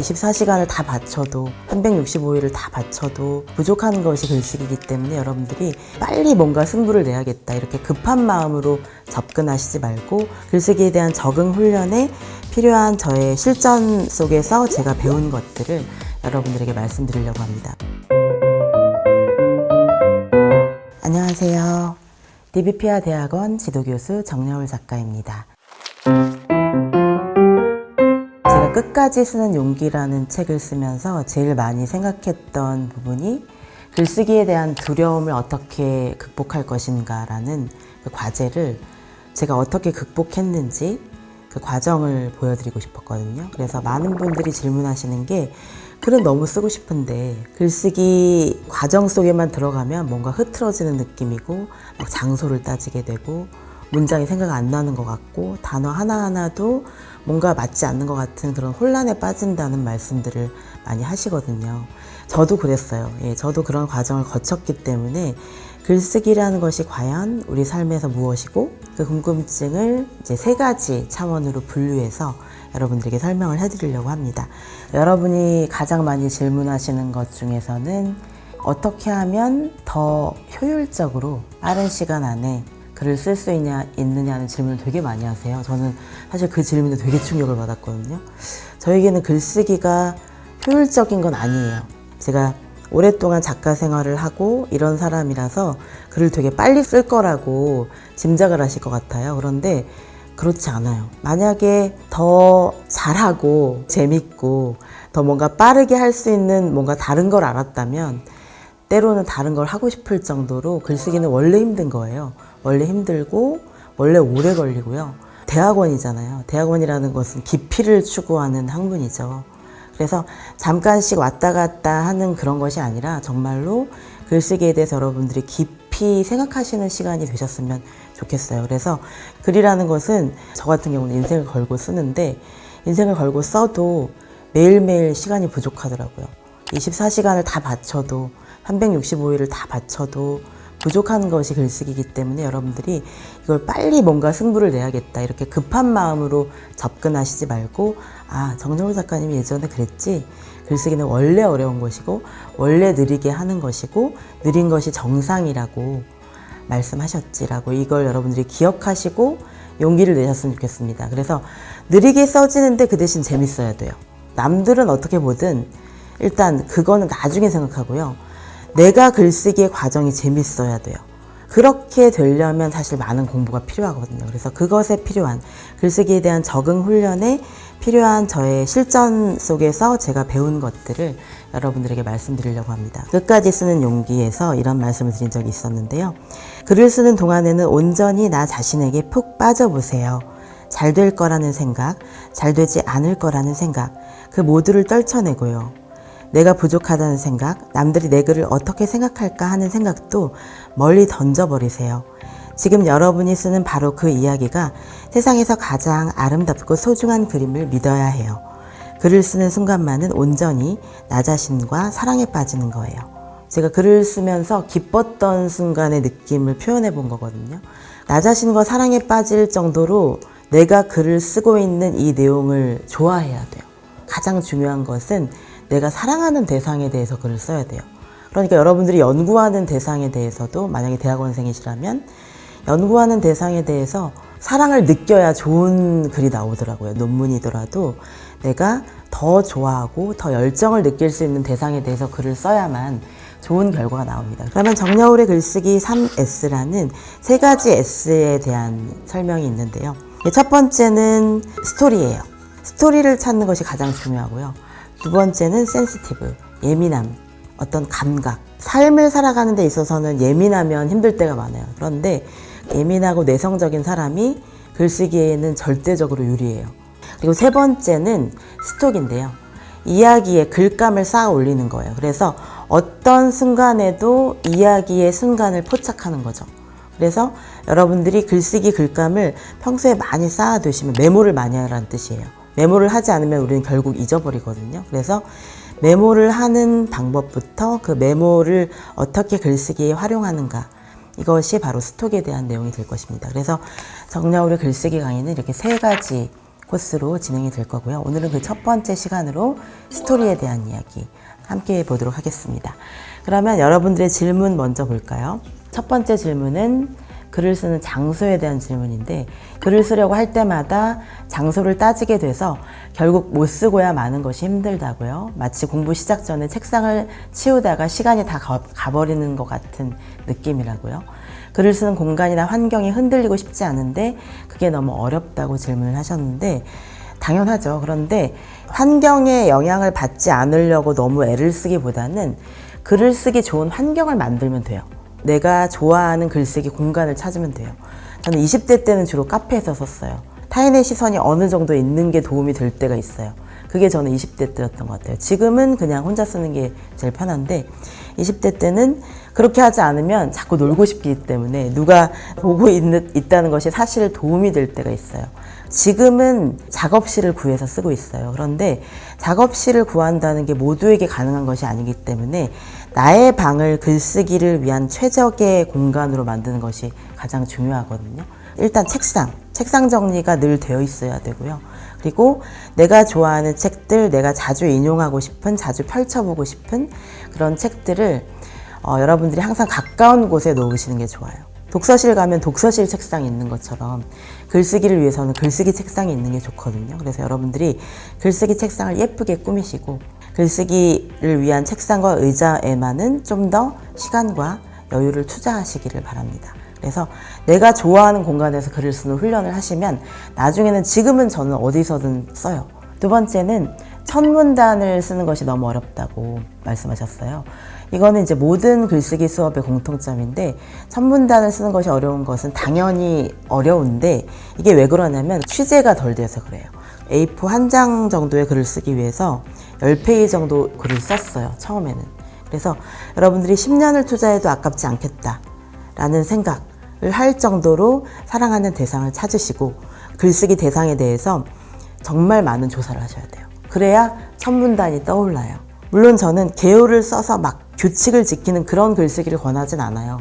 24시간을 다 바쳐도 365일을 다 바쳐도 부족한 것이 글쓰기이기 때문에 여러분들이 빨리 뭔가 승부를 내야겠다 이렇게 급한 마음으로 접근하시지 말고 글쓰기에 대한 적응 훈련에 필요한 저의 실전 속에서 제가 배운 것들을 여러분들에게 말씀드리려고 합니다. 안녕하세요. DBP아 대학원 지도교수 정여울 작가입니다. 제가 끝까지 쓰는 용기라는 책을 쓰면서 제일 많이 생각했던 부분이 글쓰기에 대한 두려움을 어떻게 극복할 것인가라는 그 과제를 제가 어떻게 극복했는지 그 과정을 보여드리고 싶었거든요. 그래서 많은 분들이 질문하시는 게 글은 너무 쓰고 싶은데 글쓰기 과정 속에만 들어가면 뭔가 흐트러지는 느낌이고 막 장소를 따지게 되고 문장이 생각 안 나는 것 같고 단어 하나하나도 뭔가 맞지 않는 것 같은 그런 혼란에 빠진다는 말씀들을 많이 하시거든요. 저도 그랬어요. 저도 그런 과정을 거쳤기 때문에 글쓰기라는 것이 과연 우리 삶에서 무엇이고 그 궁금증을 이제 3가지 차원으로 분류해서 여러분들에게 설명을 해드리려고 합니다. 여러분이 가장 많이 질문하시는 것 중에서는 어떻게 하면 더 효율적으로 빠른 시간 안에 글을 쓸 수 있느냐는 질문을 되게 많이 하세요. 저는 사실 그 질문에 되게 충격을 받았거든요. 저에게는 글쓰기가 효율적인 건 아니에요. 제가 오랫동안 작가 생활을 하고 이런 사람이라서 글을 되게 빨리 쓸 거라고 짐작을 하실 것 같아요. 그런데 그렇지 않아요. 만약에 더 잘하고 재밌고 더 뭔가 빠르게 할 수 있는 뭔가 다른 걸 알았다면 때로는 다른 걸 하고 싶을 정도로 글쓰기는 원래 힘든 거예요. 원래 힘들고 원래 오래 걸리고요. 대학원이잖아요. 대학원이라는 것은 깊이를 추구하는 학문이죠. 그래서 잠깐씩 왔다 갔다 하는 그런 것이 아니라 정말로 글쓰기에 대해서 여러분들이 깊이 생각하시는 시간이 되셨으면 좋겠어요. 그래서 글이라는 것은 저 같은 경우는 인생을 걸고 쓰는데 인생을 걸고 써도 매일매일 시간이 부족하더라고요. 24시간을 다 바쳐도 365일을 다 바쳐도 부족한 것이 글쓰기이기 때문에 여러분들이 이걸 빨리 뭔가 승부를 내야겠다 이렇게 급한 마음으로 접근하시지 말고 정여울 작가님이 예전에 그랬지 글쓰기는 원래 어려운 것이고 원래 느리게 하는 것이고 느린 것이 정상이라고 말씀하셨지라고 이걸 여러분들이 기억하시고 용기를 내셨으면 좋겠습니다. 그래서 느리게 써지는데 그 대신 재밌어야 돼요. 남들은 어떻게 보든 일단 그거는 나중에 생각하고요. 내가 글쓰기의 과정이 재밌어야 돼요. 그렇게 되려면 사실 많은 공부가 필요하거든요. 그래서 그것에 필요한 글쓰기에 대한 적응 훈련에 필요한 저의 실전 속에서 제가 배운 것들을 여러분들에게 말씀드리려고 합니다. 끝까지 쓰는 용기에서 이런 말씀을 드린 적이 있었는데요. 글을 쓰는 동안에는 온전히 나 자신에게 푹 빠져보세요. 잘 될 거라는 생각, 잘 되지 않을 거라는 생각, 그 모두를 떨쳐내고요. 내가 부족하다는 생각, 남들이 내 글을 어떻게 생각할까 하는 생각도 멀리 던져버리세요. 지금 여러분이 쓰는 바로 그 이야기가 세상에서 가장 아름답고 소중한 그림을 믿어야 해요. 글을 쓰는 순간만은 온전히 나 자신과 사랑에 빠지는 거예요. 제가 글을 쓰면서 기뻤던 순간의 느낌을 표현해 본 거거든요. 나 자신과 사랑에 빠질 정도로 내가 글을 쓰고 있는 이 내용을 좋아해야 돼요. 가장 중요한 것은 내가 사랑하는 대상에 대해서 글을 써야 돼요. 그러니까 여러분들이 연구하는 대상에 대해서도 만약에 대학원생이시라면 연구하는 대상에 대해서 사랑을 느껴야 좋은 글이 나오더라고요. 논문이더라도 내가 더 좋아하고 더 열정을 느낄 수 있는 대상에 대해서 글을 써야만 좋은 결과가 나옵니다. 그러면 정여울의 글쓰기 3S라는 3가지 S에 대한 설명이 있는데요. 첫 번째는 스토리예요. 스토리를 찾는 것이 가장 중요하고요. 두 번째는 센시티브, 예민함, 어떤 감각. 삶을 살아가는 데 있어서는 예민하면 힘들 때가 많아요. 그런데 예민하고 내성적인 사람이 글쓰기에는 절대적으로 유리해요. 그리고 세 번째는 스톡인데요. 이야기에 글감을 쌓아 올리는 거예요. 그래서 어떤 순간에도 이야기의 순간을 포착하는 거죠. 그래서 여러분들이 글쓰기 글감을 평소에 많이 쌓아 두시면 메모를 많이 하라는 뜻이에요. 메모를 하지 않으면 우리는 결국 잊어버리거든요. 그래서 메모를 하는 방법부터 그 메모를 어떻게 글쓰기에 활용하는가, 이것이 바로 스톡에 대한 내용이 될 것입니다. 그래서 정여울의 글쓰기 강의는 이렇게 3가지 코스로 진행이 될 거고요. 오늘은 그 첫 번째 시간으로 스토리에 대한 이야기 함께 보도록 하겠습니다. 그러면 여러분들의 질문 먼저 볼까요? 첫 번째 질문은 글을 쓰는 장소에 대한 질문인데, 글을 쓰려고 할 때마다 장소를 따지게 돼서 결국 못 쓰고야 마는 것이 힘들다고요. 마치 공부 시작 전에 책상을 치우다가 시간이 다 가버리는 것 같은 느낌이라고요. 글을 쓰는 공간이나 환경이 흔들리고 싶지 않은데 그게 너무 어렵다고 질문을 하셨는데, 당연하죠. 그런데 환경에 영향을 받지 않으려고 너무 애를 쓰기보다는 글을 쓰기 좋은 환경을 만들면 돼요. 내가 좋아하는 글쓰기 공간을 찾으면 돼요. 저는 20대 때는 주로 카페에서 썼어요. 타인의 시선이 어느 정도 있는 게 도움이 될 때가 있어요. 그게 저는 20대 때였던 것 같아요. 지금은 그냥 혼자 쓰는 게 제일 편한데, 20대 때는 그렇게 하지 않으면 자꾸 놀고 싶기 때문에 누가 보고 있다는 것이 사실 도움이 될 때가 있어요. 지금은 작업실을 구해서 쓰고 있어요. 그런데 작업실을 구한다는 게 모두에게 가능한 것이 아니기 때문에 나의 방을 글쓰기를 위한 최적의 공간으로 만드는 것이 가장 중요하거든요. 일단 책상 정리가 늘 되어 있어야 되고요. 그리고 내가 좋아하는 책들, 내가 자주 인용하고 싶은, 자주 펼쳐보고 싶은 그런 책들을 여러분들이 항상 가까운 곳에 놓으시는 게 좋아요. 독서실 가면 독서실 책상이 있는 것처럼 글쓰기를 위해서는 글쓰기 책상이 있는 게 좋거든요. 그래서 여러분들이 글쓰기 책상을 예쁘게 꾸미시고, 글쓰기를 위한 책상과 의자에만은 좀 더 시간과 여유를 투자하시기를 바랍니다. 그래서 내가 좋아하는 공간에서 글을 쓰는 훈련을 하시면 나중에는, 지금은 저는 어디서든 써요. 두 번째는 첫 문단을 쓰는 것이 너무 어렵다고 말씀하셨어요. 이거는 이제 모든 글쓰기 수업의 공통점인데, 첫 문단을 쓰는 것이 어려운 것은 당연히 어려운데, 이게 왜 그러냐면 취재가 덜 돼서 그래요. A4 한 장 정도의 글을 쓰기 위해서 10페이지 정도 글을 썼어요, 처음에는. 그래서 여러분들이 10년을 투자해도 아깝지 않겠다라는 생각을 할 정도로 사랑하는 대상을 찾으시고, 글쓰기 대상에 대해서 정말 많은 조사를 하셔야 돼요. 그래야 첫 문단이 떠올라요. 물론 저는 개요를 써서 막 규칙을 지키는 그런 글쓰기를 권하진 않아요.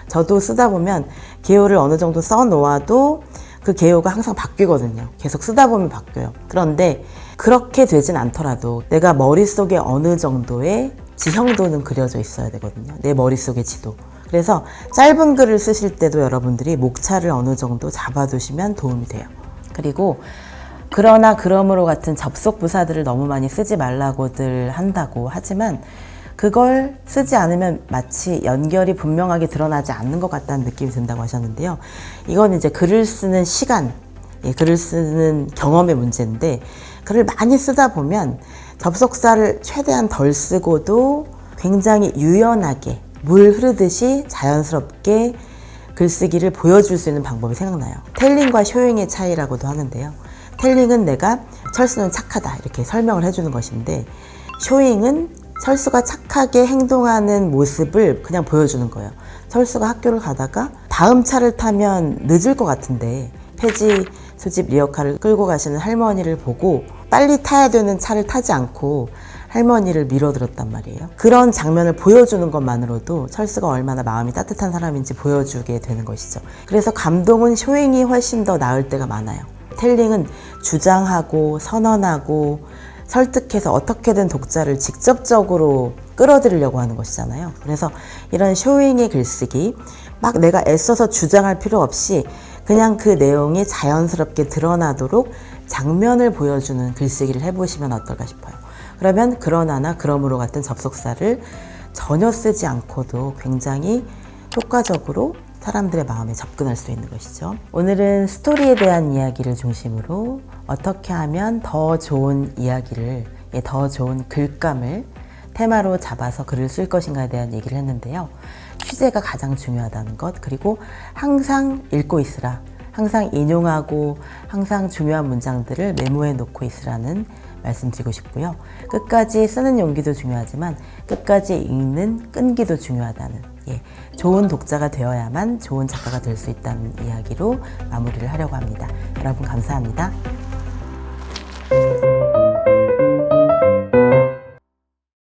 저도 쓰다 보면 개요를 어느 정도 써놓아도 그 개요가 항상 바뀌거든요. 계속 쓰다 보면 바뀌어요. 그런데 그렇게 되진 않더라도 내가 머릿속에 어느 정도의 지형도는 그려져 있어야 되거든요. 내 머릿속의 지도. 그래서 짧은 글을 쓰실 때도 여러분들이 목차를 어느 정도 잡아두시면 도움이 돼요. 그리고 그러나 그러므로 같은 접속 부사들을 너무 많이 쓰지 말라고들 한다고 하지만, 그걸 쓰지 않으면 마치 연결이 분명하게 드러나지 않는 것 같다는 느낌이 든다고 하셨는데요. 이건 이제 글을 쓰는 시간, 글을 쓰는 경험의 문제인데, 글을 많이 쓰다 보면 접속사를 최대한 덜 쓰고도 굉장히 유연하게 물 흐르듯이 자연스럽게 글쓰기를 보여줄 수 있는 방법이 생각나요. 텔링과 쇼잉의 차이라고도 하는데요. 텔링은 내가 철수는 착하다 이렇게 설명을 해주는 것인데, 쇼잉은 철수가 착하게 행동하는 모습을 그냥 보여주는 거예요. 철수가 학교를 가다가 다음 차를 타면 늦을 것 같은데 폐지 수집 리어카를 끌고 가시는 할머니를 보고 빨리 타야 되는 차를 타지 않고 할머니를 밀어들었단 말이에요. 그런 장면을 보여주는 것만으로도 철수가 얼마나 마음이 따뜻한 사람인지 보여주게 되는 것이죠. 그래서 감동은 쇼잉이 훨씬 더 나을 때가 많아요. 텔링은 주장하고 선언하고 설득해서 어떻게든 독자를 직접적으로 끌어들이려고 하는 것이잖아요. 그래서 이런 쇼잉의 글쓰기, 막 내가 애써서 주장할 필요 없이 그냥 그 내용이 자연스럽게 드러나도록 장면을 보여주는 글쓰기를 해보시면 어떨까 싶어요. 그러면 그러나나 그러므로 같은 접속사를 전혀 쓰지 않고도 굉장히 효과적으로 사람들의 마음에 접근할 수 있는 것이죠. 오늘은 스토리에 대한 이야기를 중심으로 어떻게 하면 더 좋은 이야기를, 더 좋은 글감을 테마로 잡아서 글을 쓸 것인가에 대한 얘기를 했는데요. 취재가 가장 중요하다는 것, 그리고 항상 읽고 있으라, 항상 인용하고 항상 중요한 문장들을 메모해 놓고 있으라는 말씀드리고 싶고요. 끝까지 쓰는 용기도 중요하지만 끝까지 읽는 끈기도 중요하다는, 좋은 독자가 되어야만 좋은 작가가 될 수 있다는 이야기로 마무리를 하려고 합니다. 여러분 감사합니다.